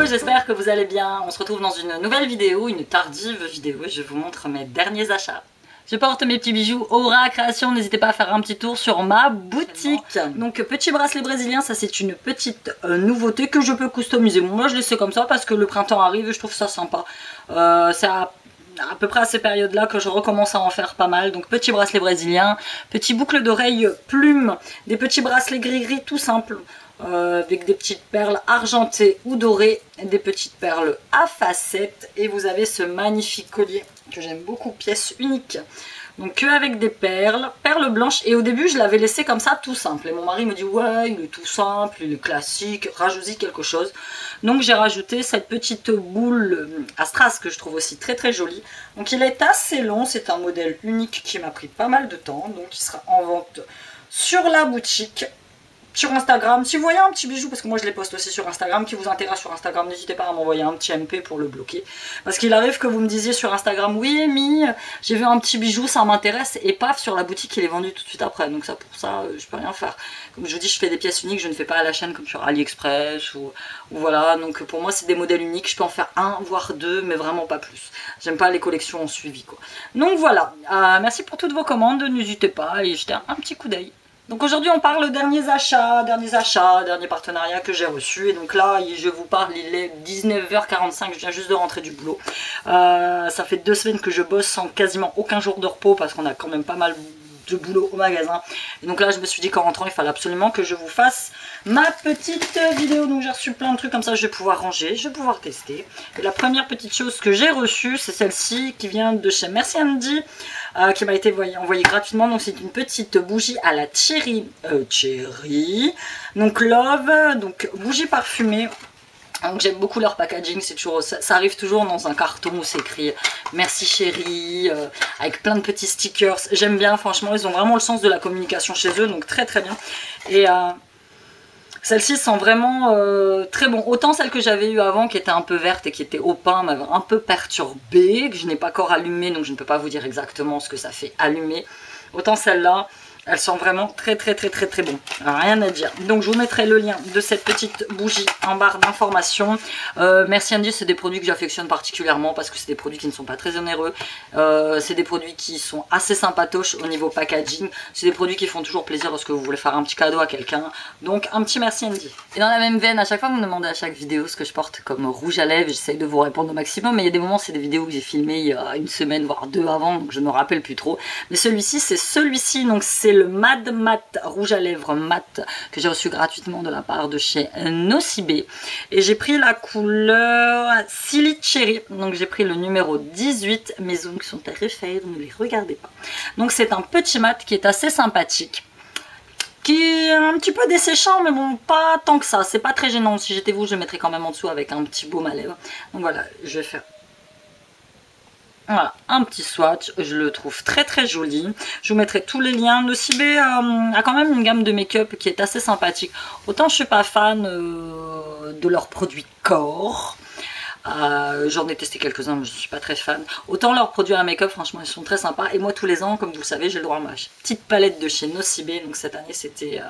Coucou, j'espère que vous allez bien. On se retrouve dans une nouvelle vidéo, une tardive vidéo. Je vous montre mes derniers achats. Je porte mes petits bijoux Aura Création, n'hésitez pas à faire un petit tour sur ma boutique. Donc petit bracelet brésilien, ça c'est une petite nouveauté que je peux customiser. Moi je laisse comme ça parce que le printemps arrive et je trouve ça sympa. C'est à peu près à ces périodes-là que je recommence à en faire pas mal. Donc petit bracelet brésilien, petit boucle d'oreille plume, des petits bracelets gris-gris tout simples. Avec des petites perles argentées ou dorées, des petites perles à facettes, et vous avez ce magnifique collier que j'aime beaucoup, pièce unique. Donc que avec des perles blanches, et au début je l'avais laissé comme ça tout simple, et mon mari me dit ouais il est tout simple, il est classique, rajoute-y quelque chose. Donc j'ai rajouté cette petite boule à strass que je trouve aussi très très jolie. Donc il est assez long, c'est un modèle unique qui m'a pris pas mal de temps, donc il sera en vente sur la boutique. Sur Instagram, si vous voyez un petit bijou, parce que moi je les poste aussi sur Instagram, qui vous intéresse sur Instagram, n'hésitez pas à m'envoyer un petit MP pour le bloquer. Parce qu'il arrive que vous me disiez sur Instagram, oui Amy, j'ai vu un petit bijou, ça m'intéresse, et paf, sur la boutique il est vendu tout de suite après. Donc ça, pour ça, je peux rien faire. Comme je vous dis, je fais des pièces uniques, je ne fais pas à la chaîne comme sur AliExpress, ou voilà. Donc pour moi c'est des modèles uniques, je peux en faire un, voire deux, mais vraiment pas plus. J'aime pas les collections en suivi, quoi. Donc voilà, merci pour toutes vos commandes, n'hésitez pas à y jeter un petit coup d'œil. Donc aujourd'hui on parle derniers achats, derniers partenariats que j'ai reçus. Et donc là je vous parle, il est 19h45, je viens juste de rentrer du boulot. Ça fait 2 semaines que je bosse sans quasiment aucun jour de repos parce qu'on a quand même pas mal de boulot au magasin. Et donc là je me suis dit qu'en rentrant il fallait absolument que je vous fasse ma petite vidéo. Donc j'ai reçu plein de trucs comme ça, je vais pouvoir ranger, je vais pouvoir tester. Et la première petite chose que j'ai reçue, c'est celle-ci qui vient de chez Merci Andy. Qui m'a été envoyée gratuitement. Donc c'est une petite bougie à la cherry, donc love, donc bougie parfumée. Donc j'aime beaucoup leur packaging, c'est toujours, ça arrive toujours dans un carton où c'est écrit merci chérie, avec plein de petits stickers. J'aime bien, franchement, ils ont vraiment le sens de la communication chez eux, donc très très bien. Et celle-ci sent vraiment très bon. Autant celle que j'avais eue avant qui était un peu verte et qui était au pain m'avait un peu perturbée, que je n'ai pas encore allumée, donc je ne peux pas vous dire exactement ce que ça fait allumer. Autant celle-là, elle sent vraiment très bon. Rien à dire. Donc je vous mettrai le lien de cette petite bougie en barre d'informations. Merci Andy, c'est des produits que j'affectionne particulièrement parce que c'est des produits qui ne sont pas très onéreux. C'est des produits qui sont assez sympatoches au niveau packaging. C'est des produits qui font toujours plaisir lorsque vous voulez faire un petit cadeau à quelqu'un. Donc un petit merci Andy. Et dans la même veine, à chaque fois vous me demandez à chaque vidéo ce que je porte comme rouge à lèvres, j'essaye de vous répondre au maximum. Mais il y a des moments, c'est des vidéos que j'ai filmées il y a une semaine, voire 2 avant, donc je ne me rappelle plus trop. Mais celui-ci, c'est celui-ci, donc c'est le Mad Mat rouge à lèvres mat que j'ai reçu gratuitement de la part de chez Nocibé. Et j'ai pris la couleur Silly Cherry, donc j'ai pris le numéro 18. Mes ongles sont terrifiés, ne les regardez pas. Donc c'est un petit mat qui est assez sympathique, qui est un petit peu desséchant, mais bon, pas tant que ça. C'est pas très gênant. Si j'étais vous, je le mettrais quand même en dessous avec un petit baume à lèvres. Donc voilà, je vais faire... Voilà, un petit swatch, je le trouve très joli. Je vous mettrai tous les liens. Nocibé a quand même une gamme de make-up qui est assez sympathique. Autant je suis pas fan de leurs produits corps. J'en ai testé quelques-uns, mais je ne suis pas très fan. Autant leurs produits à make-up, franchement, ils sont très sympas. Et moi, tous les ans, comme vous le savez, j'ai le droit à ma petite palette de chez Nocibé. Donc cette année, c'était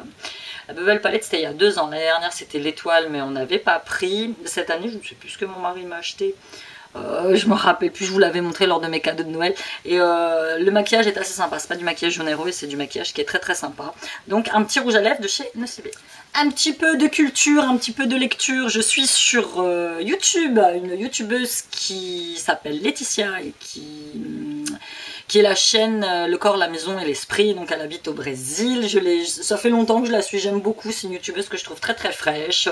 la Bevel Palette, c'était il y a 2 ans. L'année dernière, c'était l'étoile, mais on n'avait pas pris. Cette année, je ne sais plus ce que mon mari m'a acheté. Je me rappelle plus, je vous l'avais montré lors de mes cadeaux de Noël. Et le maquillage est assez sympa, c'est pas du maquillage onéreux, c'est du maquillage qui est très sympa. Donc un petit rouge à lèvres de chez Nocibé. Un petit peu de culture, un petit peu de lecture. Je suis sur YouTube, une youtubeuse qui s'appelle Laetitia et qui est la chaîne Le corps, la maison et l'esprit. Donc elle habite au Brésil. Ça fait longtemps que je la suis, j'aime beaucoup. C'est une youtubeuse que je trouve très fraîche.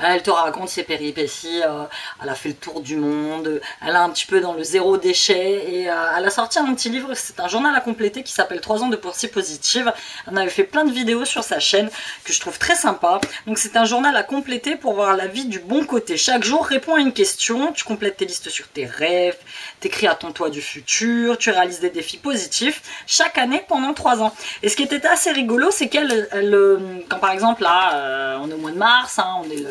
Elle te raconte ses péripéties. Elle a fait le tour du monde. Elle est un petit peu dans le zéro déchet. Et elle a sorti un petit livre, c'est un journal à compléter qui s'appelle 3 ans de pensée positive. Elle avait fait plein de vidéos sur sa chaîne que je trouve très sympa. Donc c'est un journal à compléter pour voir la vie du bon côté. Chaque jour, réponds à une question. Tu complètes tes listes sur tes rêves. T'écris à ton toi du futur. Tu réalises des défis positifs chaque année pendant 3 ans. Et ce qui était assez rigolo, c'est qu'elle, quand par exemple là, on est au mois de mars, hein, on est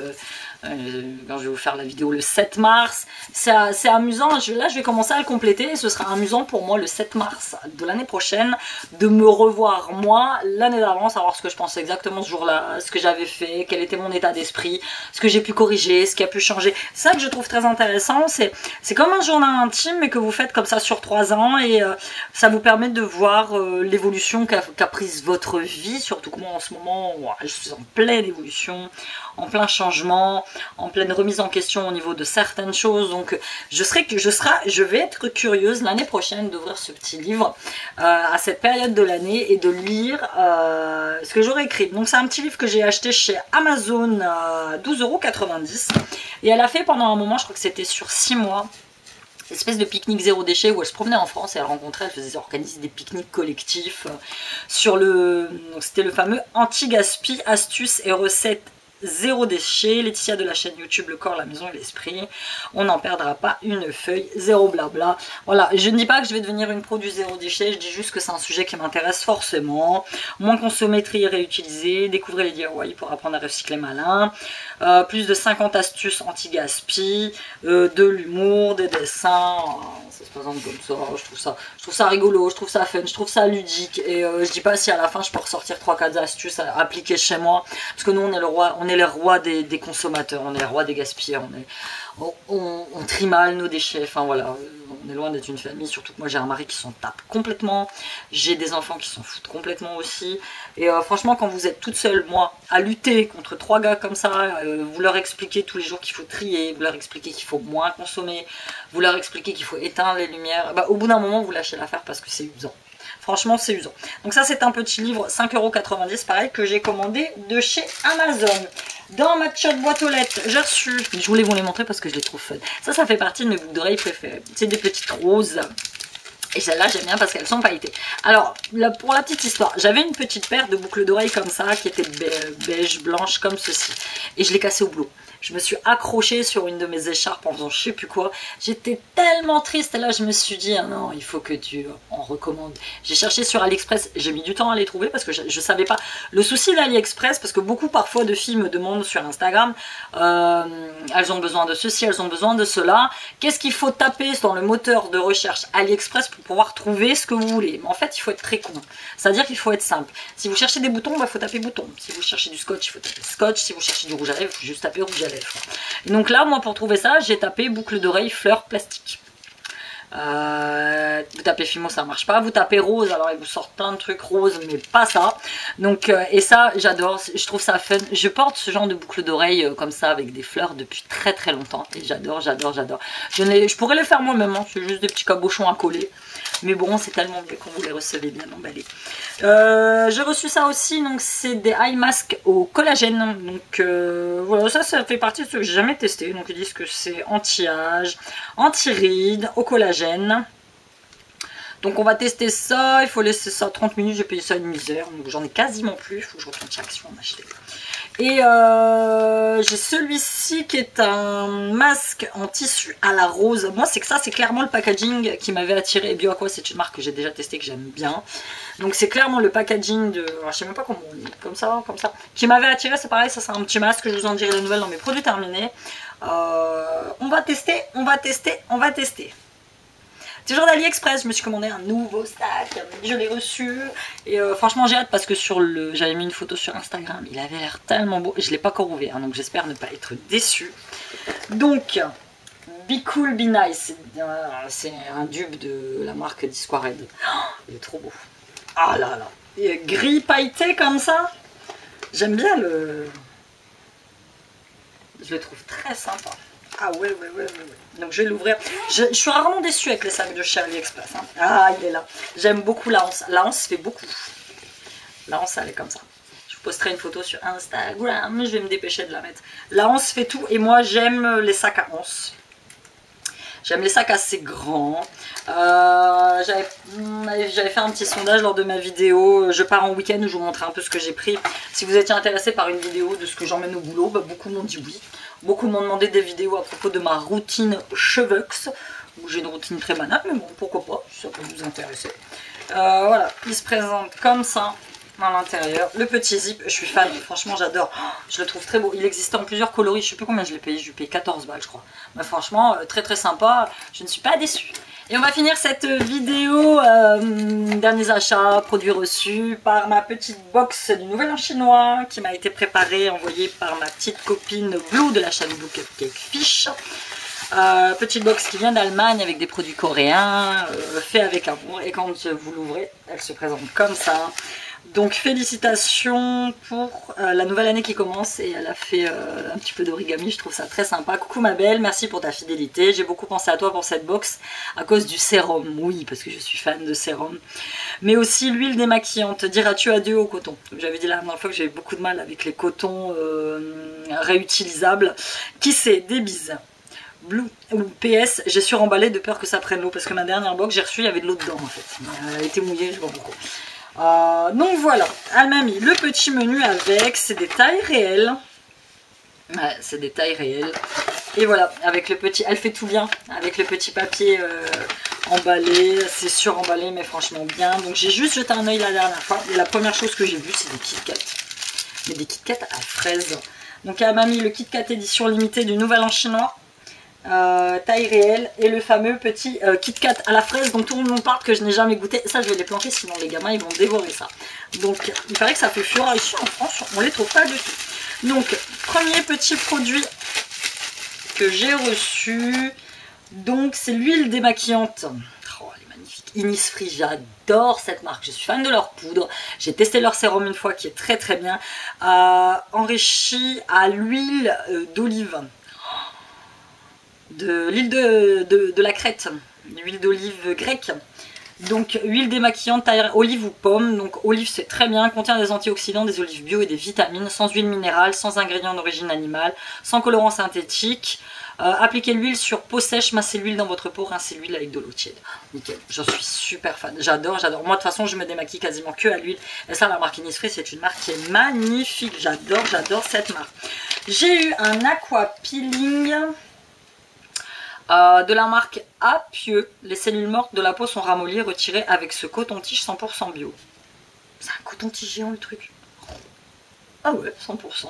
quand je vais vous faire la vidéo le 7 mars. C'est amusant, là je vais commencer à le compléter et ce sera amusant pour moi le 7 mars de l'année prochaine de me revoir moi l'année d'avant, savoir ce que je pensais exactement ce jour-là, ce que j'avais fait, quel était mon état d'esprit, ce que j'ai pu corriger, ce qui a pu changer. C'est ça que je trouve très intéressant, c'est comme un journal intime mais que vous faites comme ça sur 3 ans et ça vous permet de voir l'évolution qu'a prise votre vie, surtout que moi en ce moment je suis en pleine évolution, en plein changement, en pleine remise en question au niveau de certaines choses. Donc je vais être curieuse l'année prochaine d'ouvrir ce petit livre à cette période de l'année et de lire ce que j'aurais écrit. Donc c'est un petit livre que j'ai acheté chez Amazon à 12,90 € et elle a fait pendant un moment, je crois que c'était sur 6 mois, espèce de pique-nique zéro déchet où elle se promenait en France et elle faisait organiser des pique-niques collectifs sur c'était le fameux anti-gaspi, astuces et recettes zéro déchet. Laetitia de la chaîne YouTube Le Corps, la Maison et l'Esprit. On n'en perdra pas une feuille, zéro blabla. Voilà, je ne dis pas que je vais devenir une pro du zéro déchet, je dis juste que c'est un sujet qui m'intéresse forcément. Moins consommer, trier, réutiliser, découvrir les DIY pour apprendre à recycler malin. Plus de 50 astuces anti-gaspi, de l'humour, des dessins. Ça se présente comme ça, je trouve ça rigolo, je trouve ça fun, je trouve ça ludique. Et je dis pas si à la fin je peux ressortir 3-4 astuces à appliquer chez moi, parce que nous on est les rois des consommateurs, on est les rois des gaspilleurs, on trie mal nos déchets, enfin voilà, on est loin d'être une famille, surtout que moi j'ai un mari qui s'en tape complètement, j'ai des enfants qui s'en foutent complètement aussi, et franchement quand vous êtes toute seule, moi, à lutter contre 3 gars comme ça, vous leur expliquez tous les jours qu'il faut trier, vous leur expliquez qu'il faut moins consommer, vous leur expliquez qu'il faut éteindre les lumières, au bout d'un moment vous lâchez l'affaire parce que c'est usant. Franchement, c'est usant. Donc ça, c'est un petit livre, 5,90 €, pareil, que j'ai commandé de chez Amazon. Dans ma petite boîte aux lettres, j'ai reçu... Je voulais vous les montrer parce que je les trouve fun. Ça fait partie de mes boucles d'oreilles préférées. C'est des petites roses. Et celles-là, j'aime bien parce qu'elles sont pailletées. Alors, là, pour la petite histoire, j'avais une petite paire de boucles d'oreilles comme ça, qui étaient beige, blanche, comme ceci. Et je l'ai cassée au boulot. Je me suis accrochée sur une de mes écharpes en faisant je sais plus quoi. J'étais tellement triste. Et là, je me suis dit, ah non, il faut que tu en recommandes. J'ai cherché sur AliExpress. J'ai mis du temps à les trouver parce que je savais pas. Le souci d'AliExpress, parce que beaucoup parfois de filles me demandent sur Instagram, elles ont besoin de ceci, elles ont besoin de cela. Qu'est-ce qu'il faut taper dans le moteur de recherche AliExpress pour pouvoir trouver ce que vous voulez? Mais en fait, il faut être très con. C'est-à-dire qu'il faut être simple. Si vous cherchez des boutons, il faut taper bouton. Si vous cherchez du scotch, il faut taper scotch. Si vous cherchez du rouge à lèvres, il faut juste taper rouge à lèvres. Et donc là, moi, pour trouver ça, j'ai tapé boucle d'oreille fleurs plastique. Vous tapez Fimo, ça marche pas. Vous tapez rose, alors ils vous sortent plein de trucs roses, mais pas ça. Donc et ça, j'adore, je trouve ça fun. Je porte ce genre de boucle d'oreille comme ça avec des fleurs depuis très très longtemps et j'adore, j'adore, j'adore. Je pourrais les faire moi-même, hein. C'est juste des petits cabochons à coller. Mais bon, c'est tellement mieux quand vous les recevez bien emballés. J'ai reçu ça aussi, donc c'est des eye masks au collagène. Donc voilà, ça fait partie de ce que j'ai jamais testé. Donc ils disent que c'est anti-âge, anti-rides, au collagène. Donc on va tester ça, il faut laisser ça 30 minutes, j'ai payé ça une misère, donc j'en ai quasiment plus, il faut que je retourne chez Action en acheter. Et j'ai celui-ci qui est un masque en tissu à la rose. Moi c'est que ça, c'est clairement le packaging qui m'avait attiré. BioAqua, c'est une marque que j'ai déjà testé, que j'aime bien. Donc c'est clairement le packaging de, alors, je sais même pas comment on dit, comme ça, qui m'avait attiré. C'est pareil, ça c'est un petit masque, je vous en dirai des nouvelles dans mes produits terminés. On va tester, on va tester, on va tester. Toujours d'AliExpress, je me suis commandé un nouveau sac, je l'ai reçu et franchement j'ai hâte parce que j'avais mis une photo sur Instagram, il avait l'air tellement beau, je ne l'ai pas encore ouvert, hein, donc j'espère ne pas être déçue. Donc, Be Cool, Be Nice, c'est un dupe de la marque Disquared. Oh, il est trop beau. Ah là là, gris pailleté comme ça, j'aime bien je le trouve très sympa. Ah ouais. Donc je vais l'ouvrir. Je suis rarement déçue avec les sacs de chez AliExpress. Hein. Ah, il est là. J'aime beaucoup la hanse. La hanse fait beaucoup. La hanse, elle est comme ça. Je vous posterai une photo sur Instagram. Je vais me dépêcher de la mettre. La hanse fait tout. Et moi, j'aime les sacs à hanse. J'aime les sacs assez grands. J'avais fait un petit sondage lors de ma vidéo. Je pars en week-end où je vous montrerai un peu ce que j'ai pris. Si vous étiez intéressé par une vidéo de ce que j'emmène au boulot, beaucoup m'ont dit oui. Beaucoup m'ont demandé des vidéos à propos de ma routine Cheveux. J'ai une routine très banale, mais bon, pourquoi pas, si ça peut vous intéresser. Voilà, il se présente comme ça. à l'intérieur. Le petit zip, je suis fan, franchement j'adore. Je le trouve très beau. Il existait en plusieurs coloris, je sais plus combien je l'ai payé, je l'ai payé 14 balles je crois. Mais franchement, très très sympa, je ne suis pas déçue. Et on va finir cette vidéo, derniers achats, produits reçus, par ma petite box du Nouvel An chinois qui m'a été préparée, envoyée par ma petite copine Blue de la chaîne Blue Cupcake Fish. Petite box qui vient d'Allemagne avec des produits coréens, fait avec amour, et quand vous l'ouvrez, elle se présente comme ça. Donc félicitations pour la nouvelle année qui commence, et elle a fait un petit peu d'origami, je trouve ça très sympa. Coucou ma belle, merci pour ta fidélité, j'ai beaucoup pensé à toi pour cette box à cause du sérum, oui parce que je suis fan de sérum, mais aussi l'huile démaquillante. Diras-tu adieu au coton? J'avais dit la dernière fois que j'avais beaucoup de mal avec les cotons réutilisables. Qui sait, des bises. Blue ou PS, j'ai suremballé de peur que ça prenne l'eau parce que ma dernière box j'ai reçu, il y avait de l'eau dedans en fait, elle a été mouillée, je sais pas pourquoi. Donc voilà, elle m'a mis le petit menu avec, c'est des tailles réelles. Ouais, c'est des tailles réelles. Et voilà, avec le petit, elle fait tout bien, avec le petit papier emballé, c'est suremballé mais franchement bien. Donc j'ai juste jeté un oeil la dernière fois et la première chose que j'ai vue c'est des Kit Kat. Mais des Kit Kat à fraises. Donc elle m'a mis le Kit Kat édition limitée du Nouvel An chinois. Taille réelle, et le fameux petit Kit Kat à la fraise dont tout le monde parle, que je n'ai jamais goûté. Ça je vais les planter sinon les gamins ils vont dévorer ça. Donc il paraît que ça fait fureur ici en France, on les trouve pas du tout. Donc premier petit produit que j'ai reçu, donc c'est l'huile démaquillante. Oh elle est magnifique, Innisfree, j'adore cette marque, je suis fan de leur poudre, j'ai testé leur sérum une fois qui est très très bien, enrichi à l'huile d'olive, de l'île de la Crète, l'huile d'olive grecque. Donc huile démaquillante, olive ou pomme. Donc olive c'est très bien, contient des antioxydants, des olives bio et des vitamines, sans huile minérale, sans ingrédients d'origine animale, sans colorant synthétique. Appliquez l'huile sur peau sèche, massez l'huile dans votre peau, rincez l'huile avec de l'eau tiède. Nickel, j'en suis super fan, j'adore, j'adore. Moi de toute façon je me démaquille quasiment que à l'huile. Et ça la marque Innisfree c'est une marque qui est magnifique, j'adore, j'adore cette marque. J'ai eu un aqua peeling de la marque Apieux. Les cellules mortes de la peau sont ramollies, retirées avec ce coton-tige 100% bio. C'est un coton-tige géant le truc. Ah ouais, 100%.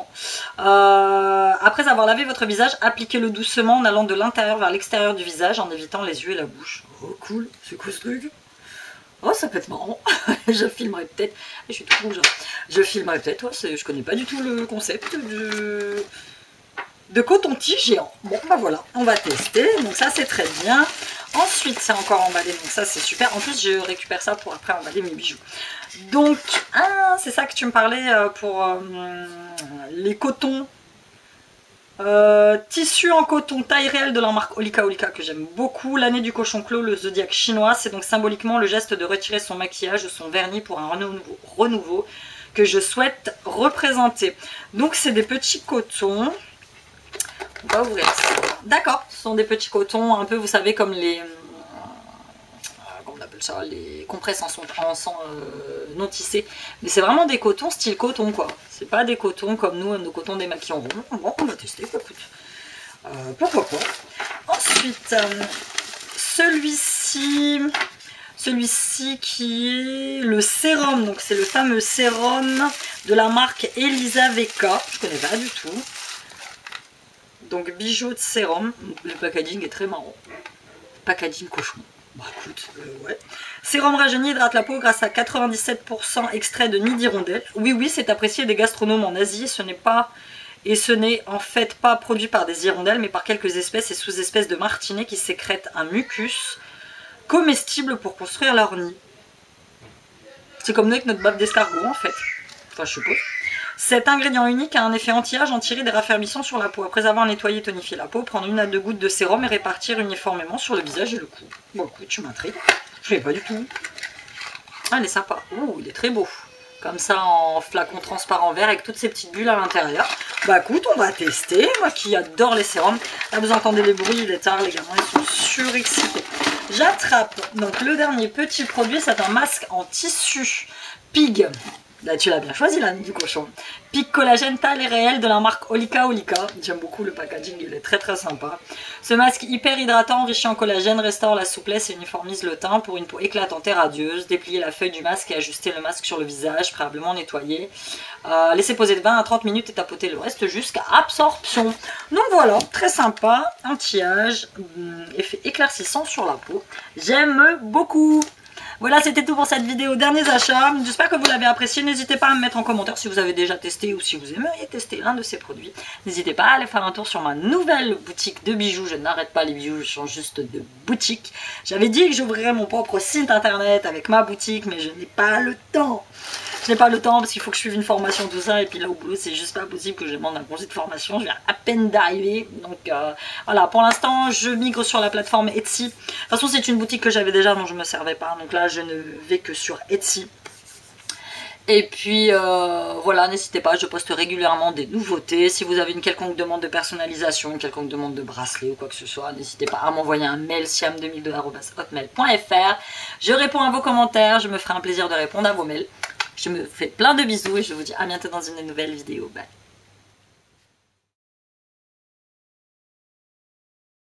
Après avoir lavé votre visage, appliquez-le doucement en allant de l'intérieur vers l'extérieur du visage en évitant les yeux et la bouche. Oh cool, c'est quoi ce truc? Oh ça peut être marrant. Je filmerai peut-être. Je suis tout rouge. Je filmerai peut-être, ouais, je connais pas du tout le concept de coton-tige géant. Bon bah voilà, on va tester, donc ça c'est très bien. Ensuite c'est encore emballé, donc ça c'est super. En plus je récupère ça pour après emballer mes bijoux. Donc c'est ça que tu me parlais pour les cotons, tissu en coton taille réelle de la marque Olika Olika que j'aime beaucoup. L'année du cochon clos, le zodiaque chinois, c'est donc symboliquement le geste de retirer son maquillage ou son vernis pour un renouveau que je souhaite représenter. Donc c'est des petits cotons. On va ouvrir ça. D'accord, ce sont des petits cotons, un peu, vous savez, comme les... comment on appelle ça? Les compresses en sang non tissées. Mais c'est vraiment des cotons style coton, quoi. C'est pas des cotons comme nous, nos cotons démaquillants. Bon, on va tester, écoute. Pourquoi pas. Ensuite, celui-ci qui est le sérum. Donc c'est le fameux sérum de la marque Elisa Veka. Je connais pas du tout. Donc bijoux de sérum, le packaging est très marrant. Packaging cochon. Bah écoute, ouais. Sérum rajeunit, hydrate la peau grâce à 97% extrait de nid d'hirondelle. Oui, c'est apprécié des gastronomes en Asie. Ce n'est en fait pas produit par des hirondelles, mais par quelques espèces et sous-espèces de martinets qui sécrètent un mucus comestible pour construire leur nid. C'est comme nous avec notre bave d'escargot en fait. Enfin je suppose. Cet ingrédient unique a un effet anti-âge, en tirer des raffermissants sur la peau. Après avoir nettoyé et tonifié la peau, prendre 1 à 2 gouttes de sérum et répartir uniformément sur le visage et le cou. Bon écoute, tu m'intrigues. Je ne savais pas du tout. Ah, il est sympa. Oh, il est très beau. Comme ça en flacon transparent vert avec toutes ces petites bulles à l'intérieur. Bah écoute, on va tester. Moi qui adore les sérums. Là vous entendez les bruits, il est tard, les gamins ils sont surexcités. J'attrape donc le dernier petit produit, c'est un masque en tissu Pig. Là, tu l'as bien choisi l'âne du cochon. Pic collagène Tal et réel de la marque Olika Olika. J'aime beaucoup le packaging, il est très sympa. Ce masque hyper hydratant, enrichi en collagène, restaure la souplesse et uniformise le teint pour une peau éclatante et radieuse. Dépliez la feuille du masque et ajustez le masque sur le visage, préalablement nettoyé. Laissez poser de 20 à 30 minutes et tapotez le reste jusqu'à absorption. Donc voilà, très sympa, anti-âge, effet éclaircissant sur la peau. J'aime beaucoup. Voilà, c'était tout pour cette vidéo, derniers achats. J'espère que vous l'avez apprécié. N'hésitez pas à me mettre en commentaire si vous avez déjà testé ou si vous aimeriez tester l'un de ces produits. N'hésitez pas à aller faire un tour sur ma nouvelle boutique de bijoux. Je n'arrête pas les bijoux, je change juste de boutique. J'avais dit que j'ouvrirais mon propre site internet avec ma boutique, mais je n'ai pas le temps. Je n'ai pas le temps parce qu'il faut que je suive une formation, tout ça. Et puis là au boulot, c'est juste pas possible que je demande un congé de formation. Je viens à peine d'arriver. Donc voilà, pour l'instant, je migre sur la plateforme Etsy. De toute façon, c'est une boutique que j'avais déjà dont je ne me servais pas. Donc là, je ne vais que sur Etsy. Et puis voilà, n'hésitez pas, je poste régulièrement des nouveautés. Si vous avez une quelconque demande de personnalisation, une quelconque demande de bracelet ou quoi que ce soit, n'hésitez pas à m'envoyer un mail siam2002@hotmail.fr. Je réponds à vos commentaires, je me ferai un plaisir de répondre à vos mails. Je me fais plein de bisous et je vous dis à bientôt dans une nouvelle vidéo. Bye.